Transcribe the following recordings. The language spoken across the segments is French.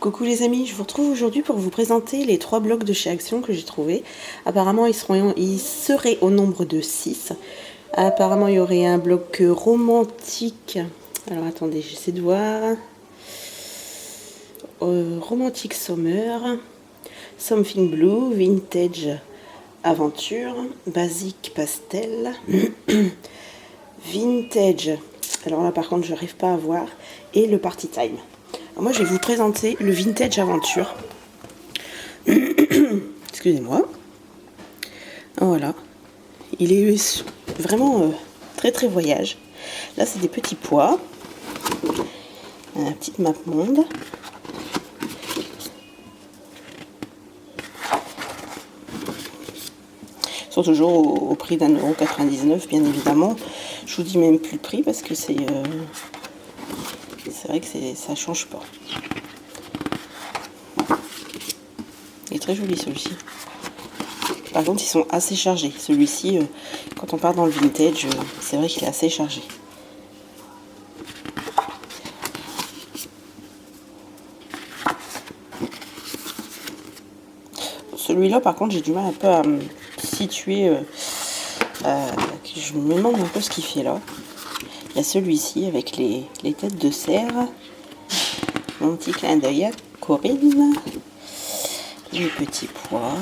Coucou les amis, je vous retrouve aujourd'hui pour vous présenter les 3 blocs de chez Action que j'ai trouvés. Apparemment ils seraient au nombre de 6. Apparemment il y aurait un bloc romantique. Alors attendez, j'essaie de voir. Romantique Summer, Something Blue, Vintage Aventure, Basic Pastel, Vintage. Alors là par contre je n'arrive pas à voir. Et le Party Time. Alors moi je vais vous présenter le Vintage Aventure. Excusez-moi. Voilà. Il est vraiment très très voyage. Là c'est des petits pois. Une petite map monde. Ils sont toujours au prix d'1,99 € bien évidemment. Je vous dis même plus le prix parce que c'est vrai que ça change pas. Il est très joli celui-ci. Par contre ils sont assez chargés. Celui-ci, quand on part dans le vintage, c'est vrai qu'il est assez chargé. Celui-là par contre j'ai du mal un peu à me situer. Je me demande un peu ce qu'il fait là. Il y a celui-ci avec les têtes de cerf. Mon petit clin d'œil à Corinne. Les petits pois.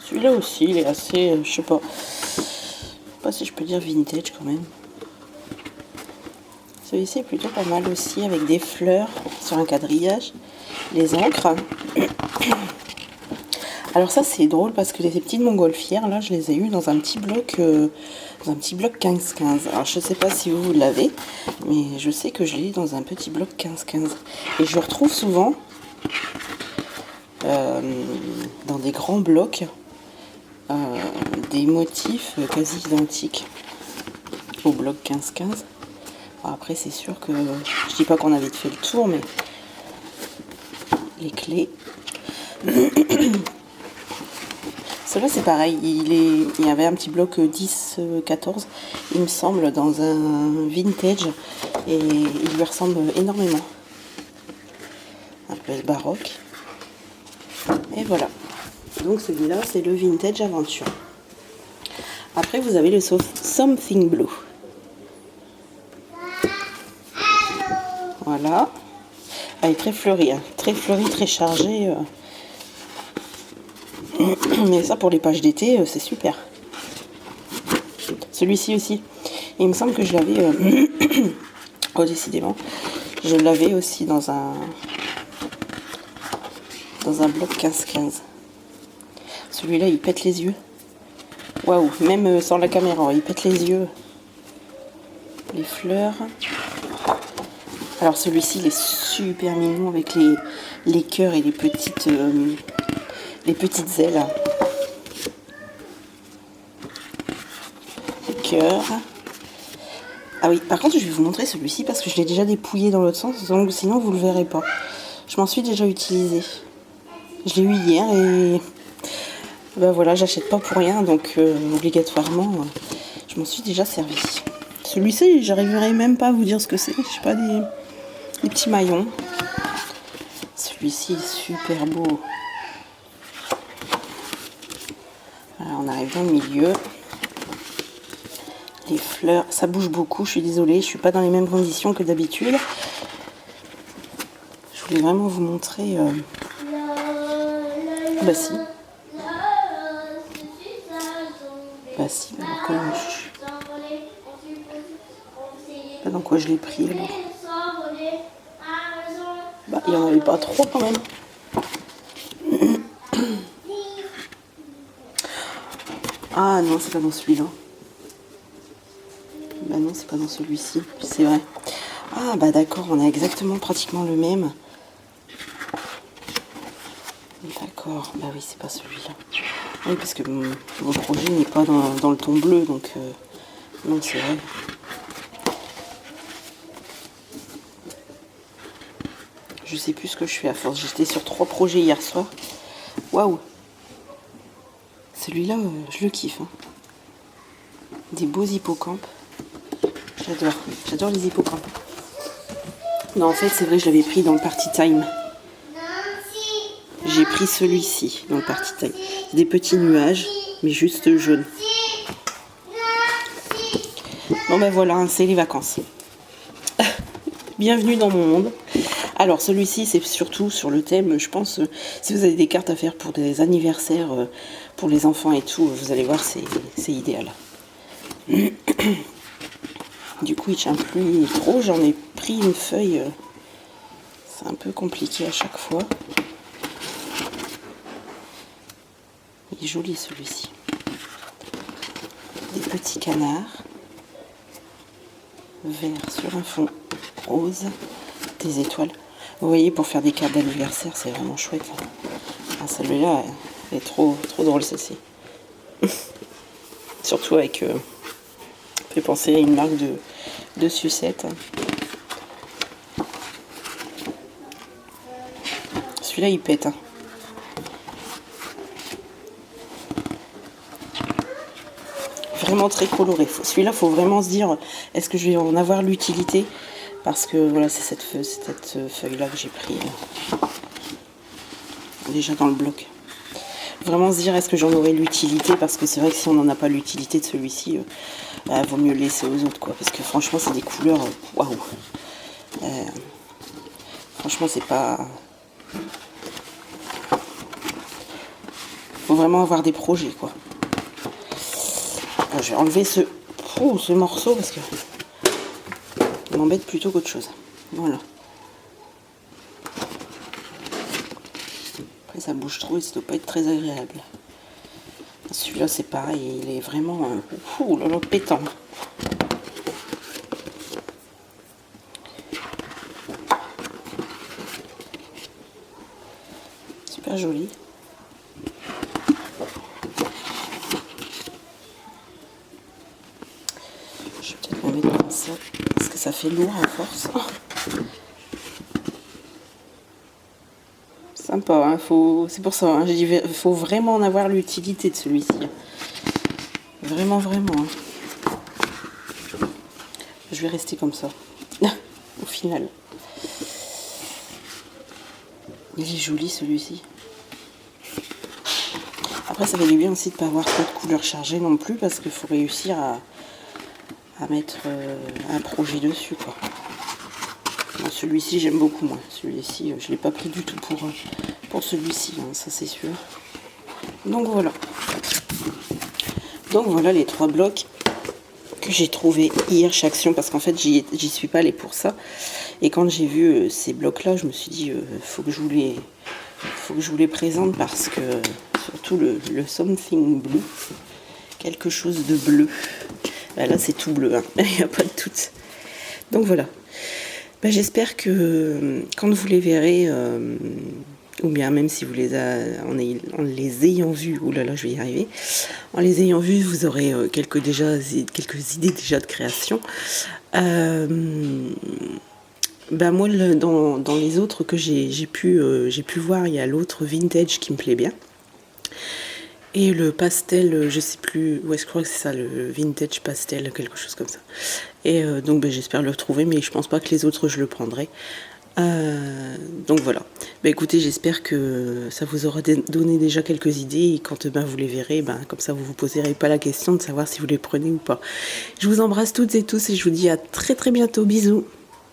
Celui-là aussi, il est assez, je sais pas si je peux dire vintage quand même. Celui-ci est plutôt pas mal aussi, avec des fleurs sur un quadrillage. Les encres. Alors ça c'est drôle parce que les petites montgolfières là je les ai eues dans un petit bloc 15-15. Alors je sais pas si vous l'avez, mais je sais que je l'ai dans un petit bloc 15-15. Et je retrouve souvent dans des grands blocs des motifs quasi identiques au bloc 15-15. Après c'est sûr que je dis pas qu'on avait fait le tour, mais les clés. Celui-là c'est pareil, il y avait un petit bloc 10-14, il me semble, dans un vintage, et il lui ressemble énormément. Un peu baroque. Et voilà. Donc celui-là c'est le Vintage Aventure. Après vous avez le Something Blue. Voilà. Elle est très fleurie, hein. Très fleurie, très chargée. Mais ça pour les pages d'été c'est super. Celui-ci aussi, il me semble que je l'avais oh décidément je l'avais aussi dans un bloc 15-15. Celui-là il pète les yeux. Waouh, même sans la caméra il pète les yeux. Les fleurs. Alors celui-ci il est super mignon avec les cœurs et les petites ailes. Les cœurs. Ah oui, par contre je vais vous montrer celui-ci parce que je l'ai déjà dépouillé dans l'autre sens, donc sinon vous le verrez pas. Je m'en suis déjà utilisé. Je l'ai eu hier et ben voilà, j'achète pas pour rien, donc obligatoirement je m'en suis déjà servi. Celui-ci j'arriverai même pas à vous dire ce que c'est. Je sais pas, des petits maillons. Celui-ci est super beau. Voilà, on arrive dans le milieu. Les fleurs, ça bouge beaucoup, je suis désolée, je suis pas dans les mêmes conditions que d'habitude. Je voulais vraiment vous montrer. Bah si. Bah si, alors comment pas dans quoi je l'ai pris alors. Bah il y en avait pas trop quand même. Ah non, c'est pas dans celui-là. Bah non, c'est pas dans celui-ci, c'est vrai. Ah bah d'accord, on a exactement pratiquement le même. D'accord, bah oui, c'est pas celui-là. Oui, parce que mon projet n'est pas dans le ton bleu, donc non, c'est vrai. Je sais plus ce que je fais à force. J'étais sur 3 projets hier soir. Waouh! Celui-là, je le kiffe. Hein. Des beaux hippocampes. J'adore les hippocampes. Non, en fait, c'est vrai, je l'avais pris dans le Party Time. J'ai pris celui-ci dans le Party Time. C'est des petits nuages, mais juste jaunes. Bon ben voilà, c'est les vacances. Bienvenue dans mon monde. Alors celui-ci, c'est surtout sur le thème, je pense, si vous avez des cartes à faire pour des anniversaires, pour les enfants et tout, vous allez voir, c'est idéal. Du coup, il tient plus trop, j'en ai pris une feuille, c'est un peu compliqué à chaque fois. Il est joli celui-ci. Des petits canards, vert sur un fond rose, des étoiles. Vous voyez, pour faire des cartes d'anniversaire, c'est vraiment chouette. Ah, celle-là, elle est trop drôle, celle-ci. Surtout avec... fait penser à une marque de sucettes. Celui-là, il pète. Hein. Vraiment très coloré. Celui-là, il faut vraiment se dire, est-ce que je vais en avoir l'utilité? Parce que voilà, c'est cette feuille-là que j'ai pris déjà dans le bloc. Vraiment se dire, est-ce que j'en aurai l'utilité? Parce que c'est vrai que si on n'en a pas l'utilité de celui-ci, vaut mieux le laisser aux autres, quoi. Parce que franchement, c'est des couleurs, waouh. Franchement, c'est pas... Faut vraiment avoir des projets, quoi. Bon, je vais enlever ce morceau parce que il m'embête plutôt qu'autre chose. Voilà. Après, ça bouge trop et ça doit pas être très agréable. Celui-là, c'est pareil, il est vraiment pétant. Super joli. Je vais peut-être me mettre comme ça, parce que ça fait lourd à force. Sympa, hein, c'est pour ça, hein, j'ai dit, faut vraiment en avoir l'utilité de celui-ci. Vraiment. Hein. Je vais rester comme ça, au final. Il est joli celui-ci. Après, ça va du bien aussi de ne pas avoir trop de couleurs chargées non plus, parce qu'il faut réussir à mettre un projet dessus, quoi. Bon, celui-ci, j'aime beaucoup, moi. Celui-ci, je ne l'ai pas pris du tout pour celui-ci, hein, ça c'est sûr. Donc voilà les 3 blocs que j'ai trouvé hier chez Action, parce qu'en fait, j'y suis pas allée pour ça. Et quand j'ai vu ces blocs-là, je me suis dit, faut que je vous les présente, parce que surtout le Something Blue, quelque chose de bleu. Ben là, c'est tout bleu, hein. Il n'y a pas de doute. Donc voilà. Ben, j'espère que quand vous les verrez, ou bien même si vous en les ayant vus, oulala, je vais y arriver, en les ayant vus, vous aurez quelques idées déjà de création. Ben moi, dans les autres que j'ai pu voir, il y a l'autre vintage qui me plaît bien. Et le pastel, je sais plus, ouais, je crois que c'est ça, le vintage pastel, quelque chose comme ça. Et donc ben, j'espère le retrouver, mais je pense pas que les autres je le prendrai. Donc voilà. Ben, écoutez, j'espère que ça vous aura donné déjà quelques idées, et quand vous les verrez, comme ça vous vous poserez pas la question de savoir si vous les prenez ou pas. Je vous embrasse toutes et tous et je vous dis à très très bientôt. Bisous.